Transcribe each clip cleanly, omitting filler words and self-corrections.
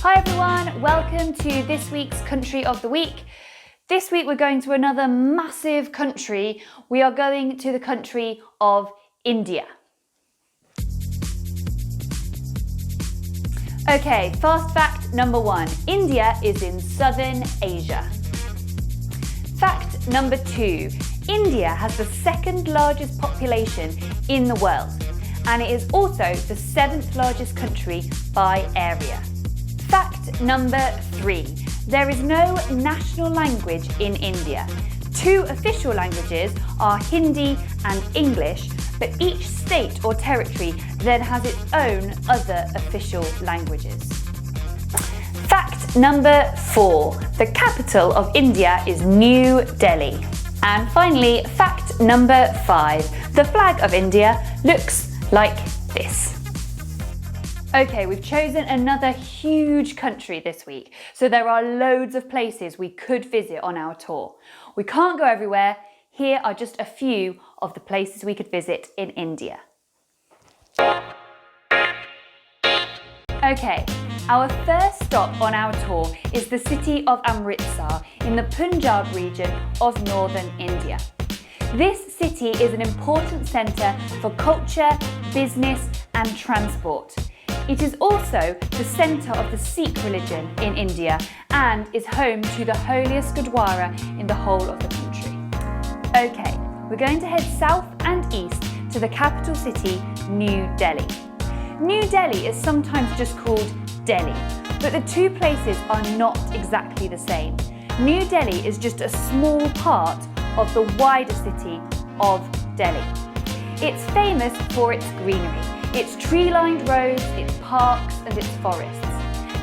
Hi everyone, welcome to this week's Country of the Week. This week we're going to another massive country. We are going to the country of India. Okay, fast fact number 1. India is in southern Asia. Fact number 2. India has the second largest population in the world, and it is also the 7th largest country by area. Fact number 3. There is no national language in India. 2 official languages are Hindi and English, but each state or territory then has its own other official languages. Fact number 4. The capital of India is New Delhi. And finally, fact number 5. The flag of India looks like this. Okay, we've chosen another huge country this week, so there are loads of places we could visit on our tour. We can't go everywhere. Here are just a few of the places we could visit in India. Okay, our first stop on our tour is the city of Amritsar in the Punjab region of northern India. This city is an important centre for culture, business and transport. It is also the centre of the Sikh religion in India and is home to the holiest Gurdwara in the whole of the country. Okay, we're going to head south and east to the capital city, New Delhi. New Delhi is sometimes just called Delhi, but the two places are not exactly the same. New Delhi is just a small part of the wider city of Delhi. It's famous for its greenery, its tree-lined roads, its parks and its forests.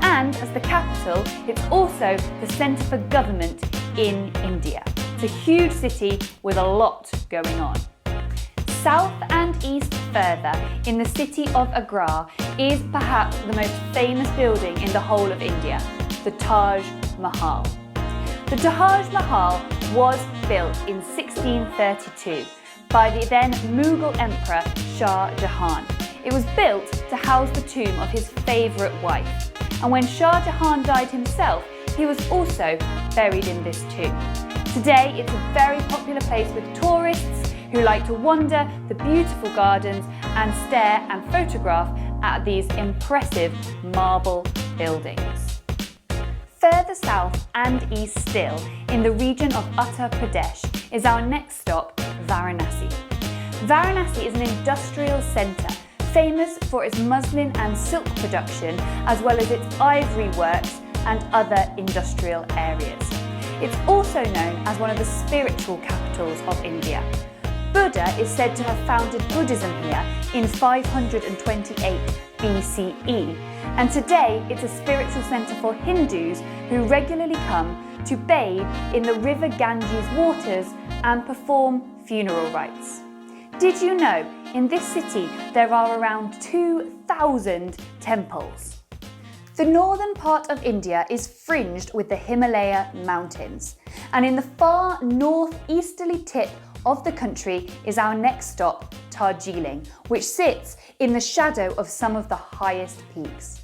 And as the capital, it's also the centre for government in India. It's a huge city with a lot going on. South and east further, in the city of Agra, is perhaps the most famous building in the whole of India, the Taj Mahal. The Taj Mahal was built in 1632 by the then Mughal Emperor Shah Jahan. It was built to house the tomb of his favourite wife, and when Shah Jahan died himself, he was also buried in this tomb. Today, it's a very popular place with tourists who like to wander the beautiful gardens and stare and photograph at these impressive marble buildings. Further south and east still, in the region of Uttar Pradesh, is our next stop, Varanasi. Varanasi is an industrial centre, famous for its muslin and silk production, as well as its ivory works and other industrial areas. It's also known as one of the spiritual capitals of India. Buddha is said to have founded Buddhism here in 528 BCE, and today it's a spiritual centre for Hindus who regularly come to bathe in the river Ganges waters and perform funeral rites. Did you know, in this city there are around 2,000 temples? The northern part of India is fringed with the Himalaya mountains, and in the far northeasterly tip of the country is our next stop, Darjeeling, which sits in the shadow of some of the highest peaks.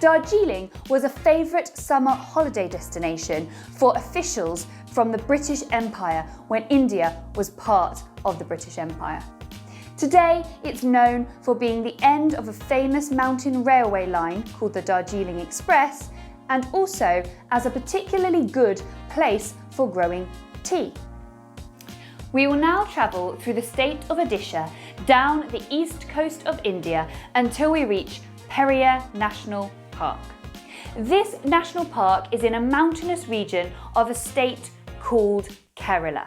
Darjeeling was a favourite summer holiday destination for officials from the British Empire when India was part of the British Empire. Today, it's known for being the end of a famous mountain railway line called the Darjeeling Express, and also as a particularly good place for growing tea. We will now travel through the state of Odisha down the east coast of India until we reach Periyar National Park. This national park is in a mountainous region of a state called Kerala,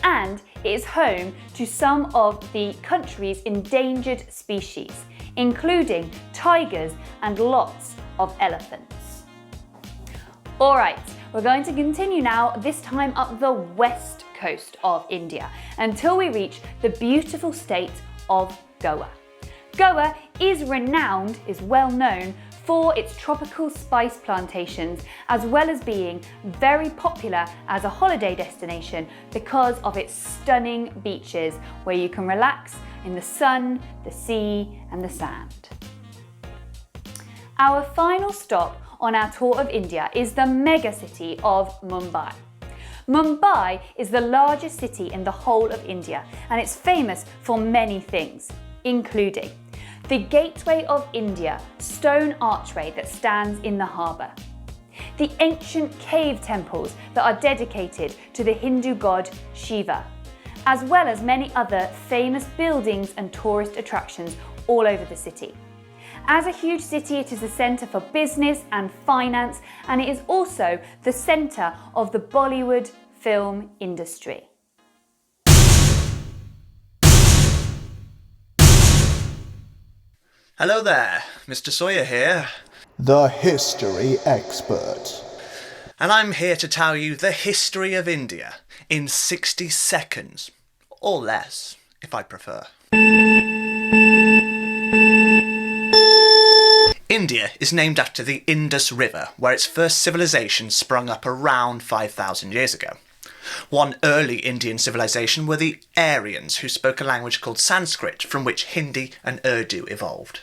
and it is home to some of the country's endangered species, including tigers and lots of elephants. All right, we're going to continue now, this time up the west coast of India, until we reach the beautiful state of Goa. Goa is well known for its tropical spice plantations, as well as being very popular as a holiday destination because of its stunning beaches where you can relax in the sun, the sea and the sand. Our final stop on our tour of India is the mega city of Mumbai. Mumbai is the largest city in the whole of India, and it's famous for many things, including the Gateway of India stone archway that stands in the harbour, the ancient cave temples that are dedicated to the Hindu god Shiva, as well as many other famous buildings and tourist attractions all over the city. As a huge city, it is a centre for business and finance, and it is also the centre of the Bollywood film industry. Hello there, Mr. Sawyer here. The history expert. And I'm here to tell you the history of India in 60 seconds, or less, if I prefer. India is named after the Indus River, where its first civilization sprung up around 5,000 years ago. One early Indian civilization were the Aryans, who spoke a language called Sanskrit, from which Hindi and Urdu evolved.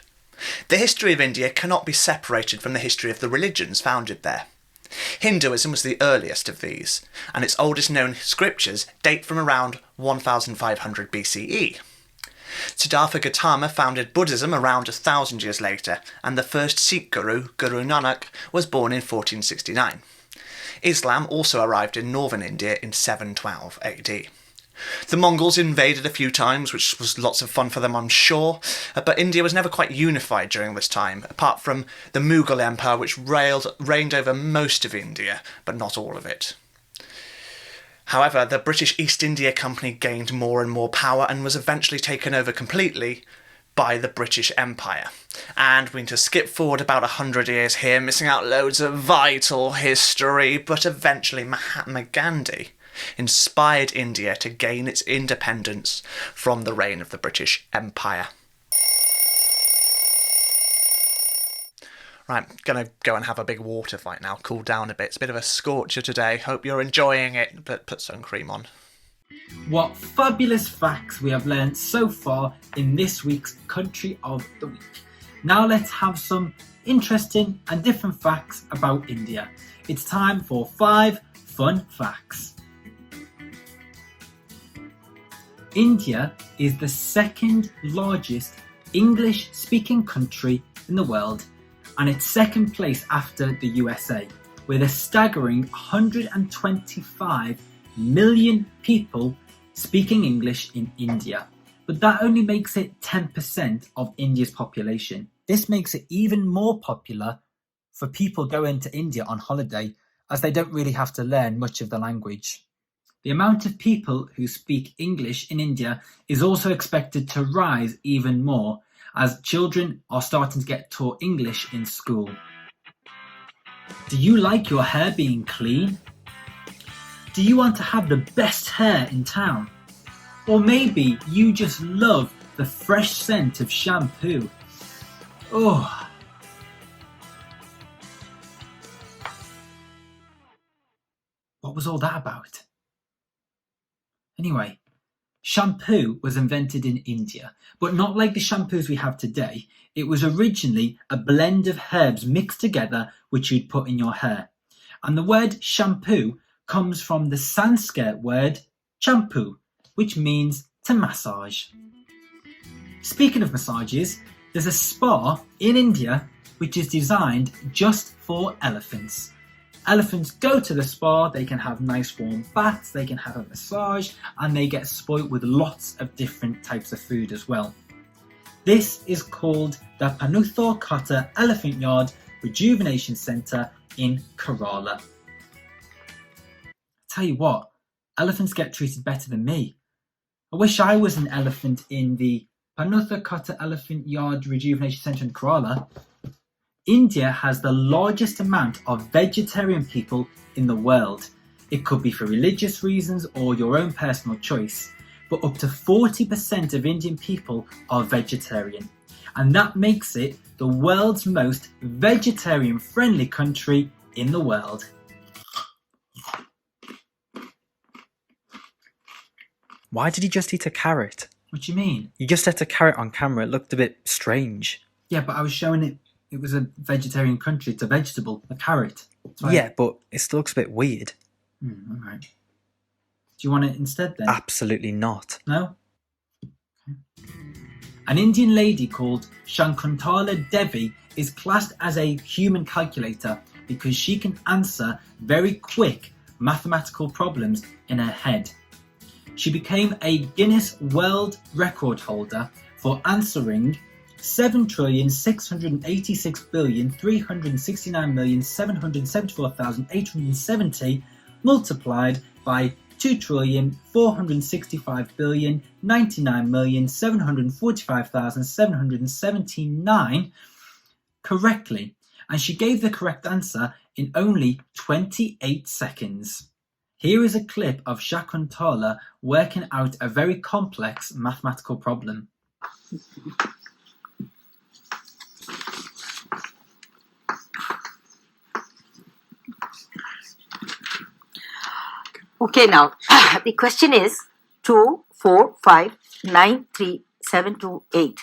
The history of India cannot be separated from the history of the religions founded there. Hinduism was the earliest of these, and its oldest known scriptures date from around 1500 BCE. Siddhartha Gautama founded Buddhism around 1,000 years later, and the first Sikh guru, Guru Nanak, was born in 1469. Islam also arrived in northern India in 712 AD. The Mongols invaded a few times, which was lots of fun for them, I'm sure, but India was never quite unified during this time, apart from the Mughal Empire, which reigned over most of India, but not all of it. However, the British East India Company gained more and more power and was eventually taken over completely by the British Empire. And we need to skip forward about 100 years here, missing out loads of vital history, but eventually Mahatma Gandhi inspired India to gain its independence from the reign of the British Empire. Right, gonna go and have a big water fight now, cool down a bit. It's a bit of a scorcher today, hope you're enjoying it, but put sun cream on. What fabulous facts we have learned so far in this week's Country of the Week. Now let's have some interesting and different facts about India. It's time for 5 fun facts. India is the second largest English-speaking country in the world, and it's second place after the USA, with a staggering 125 million people speaking English in India. But that only makes it 10% of India's population. This makes it even more popular for people going to India on holiday, as they don't really have to learn much of the language. The amount of people who speak English in India is also expected to rise even more, as children are starting to get taught English in school. Do you like your hair being clean? Do you want to have the best hair in town? Or maybe you just love the fresh scent of shampoo. Oh. What was all that about? Anyway, shampoo was invented in India, but not like the shampoos we have today. It was originally a blend of herbs mixed together which you'd put in your hair. And the word shampoo comes from the Sanskrit word champu, which means to massage. Speaking of massages, there's a spa in India which is designed just for elephants. Elephants go to the spa, they can have nice warm baths, they can have a massage, and they get spoilt with lots of different types of food as well. This is called the Panuthor Kotta Elephant Yard Rejuvenation Centre in Kerala. Tell you what, elephants get treated better than me. I wish I was an elephant in the Panuthor Kotta Elephant Yard Rejuvenation Centre in Kerala. India has the largest amount of vegetarian people in the world. It could be for religious reasons or your own personal choice, but up to 40% of Indian people are vegetarian. And that makes it the world's most vegetarian-friendly country in the world. Why did you just eat a carrot? What do you mean? You just ate a carrot on camera. It looked a bit strange. Yeah, but I was showing it it was a vegetarian country. It's a vegetable, a carrot. That's why- Yeah, but it still looks a bit weird. All right. Do you want it instead then? Absolutely not. No? Okay. An Indian lady called Shankuntala Devi is classed as a human calculator because she can answer very quick mathematical problems in her head. She became a Guinness World Record holder for answering 7,686,369,774,870 multiplied by 2,465,099,745,779 correctly, and she gave the correct answer in only 28 seconds. Here is a clip of Shakuntala working out a very complex mathematical problem. Okay, now the question is 2459372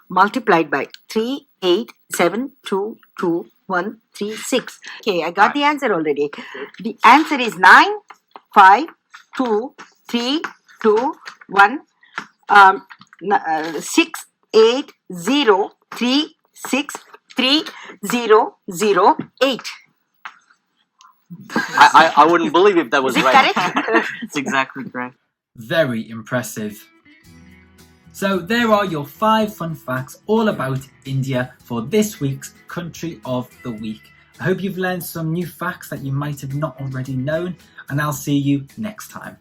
multiplied by 38722136. Okay, I got the answer already. The answer is 952321680363008. I wouldn't believe if that was Is it right. correct? It's exactly correct. Very impressive. So there are your 5 fun facts all about India for this week's Country of the Week. I hope you've learned some new facts that you might have not already known, and I'll see you next time.